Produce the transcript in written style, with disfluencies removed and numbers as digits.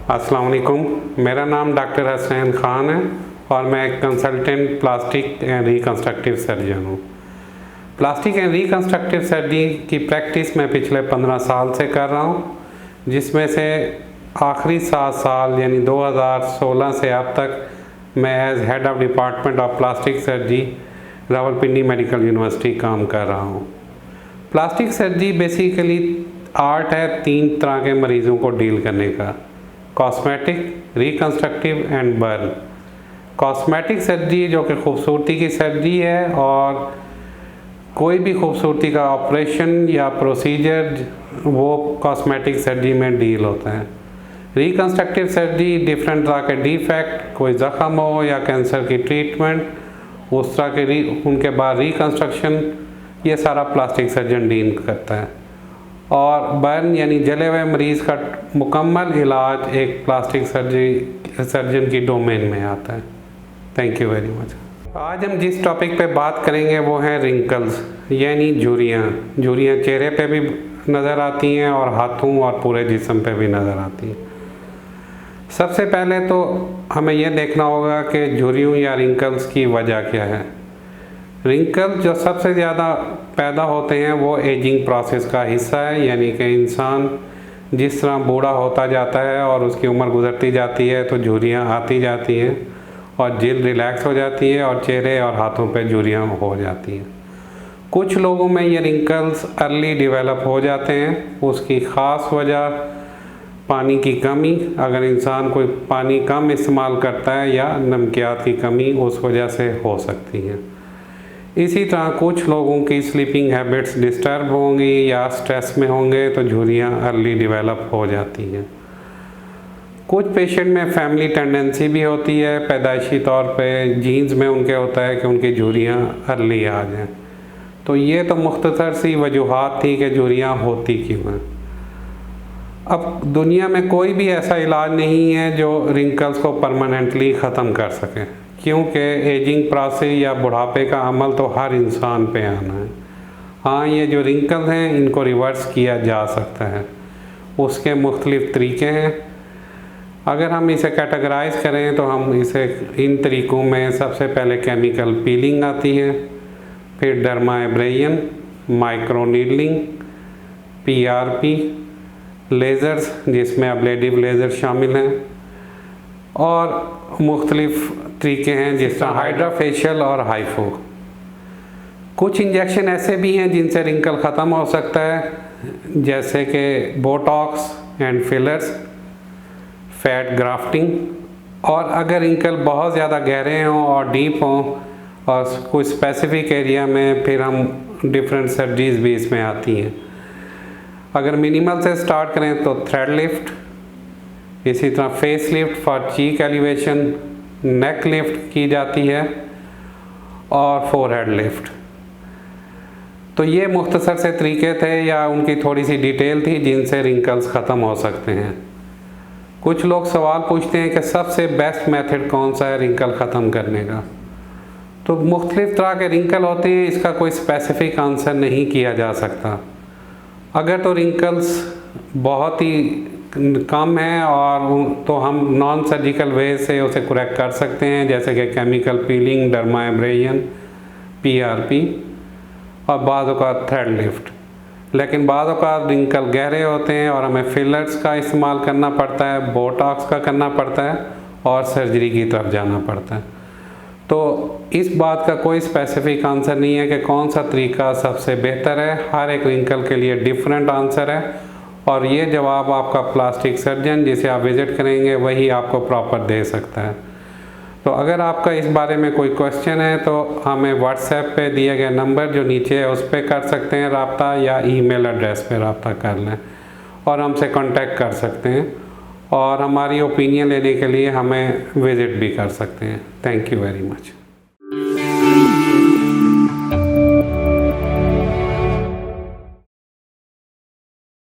अस्सलाम वालेकुम। मेरा नाम डॉक्टर हसनैन ख़ान है और मैं एक consultant plastic and reconstructive surgeon हूँ। प्लास्टिक एंड रिकन्स्ट्रक्टिव सर्जरी की प्रैक्टिस मैं पिछले 15 साल से कर रहा हूँ, जिसमें से आखिरी 7 साल यानी 2016 से अब तक मैं as head of department of plastic surgery Rawalpindi medical university काम कर रहा हूँ। प्लास्टिक सर्जरी बेसिकली आर्ट है 3 तरह के मरीज़ों को डील करने का: cosmetic, reconstructive and burn. Cosmetic surgery जो कि खूबसूरती की सर्जरी है, और कोई भी खूबसूरती का ऑपरेशन या प्रोसीजर वो कॉस्मेटिक सर्जरी में डील होता है। रिकन्स्ट्रक्टिव सर्जरी डिफरेंट तरह के डिफेक्ट, कोई ज़ख़म हो या कैंसर की ट्रीटमेंट, उस तरह के उनके बाद रिकन्स्ट्रक्शन, ये सारा प्लास्टिक सर्जन डील करता है। और बर्न यानी जले हुए मरीज़ का मुकम्मल इलाज एक प्लास्टिक सर्जन की डोमेन में आता है। Thank you very much. आज हम जिस टॉपिक पे बात करेंगे वो है रिंकल्स यानी झुर्रियाँ। झुर्रियाँ चेहरे पे भी नज़र आती हैं और हाथों और पूरे जिस्म पे भी नज़र आती हैं। सबसे पहले तो हमें यह देखना होगा कि झुर्रियों या रिंकल्स की वजह क्या है। रिंकल जो सबसे ज़्यादा पैदा होते हैं वो एजिंग प्रोसेस का हिस्सा है, यानी कि इंसान जिस तरह बूढ़ा होता जाता है और उसकी उम्र गुजरती जाती है तो झुर्रियाँ आती जाती हैं और जिल्द रिलैक्स हो जाती है और चेहरे और हाथों पे झुर्रियाँ हो जाती हैं। कुछ लोगों में ये रिंकल्स अर्ली डेवलप हो जाते हैं। उसकी ख़ास वजह पानी की कमी, अगर इंसान कोई पानी कम इस्तेमाल करता है, या नमकियात की कमी उस वजह से हो सकती है। इसी तरह कुछ लोगों की स्लीपिंग हैबिट्स डिस्टर्ब होंगी या स्ट्रेस में होंगे तो झुर्रियाँ अर्ली डेवलप हो जाती हैं। कुछ पेशेंट में फैमिली टेंडेंसी भी होती है, पैदाइशी तौर पे जीन्स में उनके होता है कि उनकी झुर्रियाँ अर्ली आ जाएँ। तो ये तो मुख्तसर सी वजूहात थी कि झुर्रियाँ होती क्यों हैं। अब दुनिया में कोई भी ऐसा इलाज नहीं है जो रिंकल्स को परमानेंटली ख़त्म कर सके, क्योंकि एजिंग प्रोसेस या बुढ़ापे का अमल तो हर इंसान पे आना है। हाँ, ये जो रिंकल्स हैं इनको रिवर्स किया जा सकता है। उसके मुख्तलिफ़ तरीके हैं। अगर हम इसे कैटेगराइज करें तो हम इसे इन तरीक़ों में सबसे पहले केमिकल पीलिंग आती है, फिर डर्माएब्रेशन, माइक्रो नीडलिंग, PRP, लेज़र्स जिसमें अब्लेटिव लेज़र शामिल हैं, और मुख्तलिफ़ तरीके हैं जिस तरह हाइड्राफेशियल और हाइफो। कुछ इंजेक्शन ऐसे भी हैं जिनसे रिंकल ख़त्म हो सकता है, जैसे कि Botox and fillers, fat grafting. और अगर रिंकल बहुत ज़्यादा गहरे हों और डीप हों और कोई स्पेसिफिक एरिया में, फिर हम डिफरेंट सर्जरीज भी इसमें आती हैं। अगर मिनिमल से स्टार्ट करें तो थ्रेड लिफ्ट, इसी तरह face lift for cheek elevation, neck lift की जाती है, और फोरहेड लिफ्ट। तो ये मुख्तसर से तरीके थे या उनकी थोड़ी सी डिटेल थी जिनसे रिंकल्स ख़त्म हो सकते हैं। कुछ लोग सवाल पूछते हैं कि सबसे बेस्ट मेथड कौन सा है रिंकल ख़त्म करने का। तो मुख्तलिफ़ तरह के रिंकल होते हैं, इसका कोई स्पेसिफिक आंसर नहीं किया जा सकता। अगर तो रिंकल्स बहुत ही कम है और तो हम नॉन सर्जिकल वे से उसे करेक्ट कर सकते हैं, जैसे कि केमिकल पीलिंग, डर्माएब्रेशन, PRP और बाज़ औक़ात थ्रेड लिफ्ट। लेकिन बाज़ औक़ात रिंकल गहरे होते हैं और हमें फिलर्स का इस्तेमाल करना पड़ता है, बोटॉक्स का करना पड़ता है और सर्जरी की तरफ जाना पड़ता है। तो इस बात का कोई स्पेसिफिक आंसर नहीं है कि कौन सा तरीका सबसे बेहतर है। हर एक रिंकल के लिए डिफरेंट आंसर है, और ये जवाब आपका प्लास्टिक सर्जन जिसे आप विज़िट करेंगे वही आपको प्रॉपर दे सकता है। तो अगर आपका इस बारे में कोई क्वेश्चन है तो हमें व्हाट्सएप पे दिए गए नंबर जो नीचे है उस पर कर सकते हैं रब्ता, या ईमेल एड्रेस पे रब्ता कर लें और हमसे कांटेक्ट कर सकते हैं, और हमारी ओपिनियन लेने के लिए हमें विज़िट भी कर सकते हैं। Thank you very much.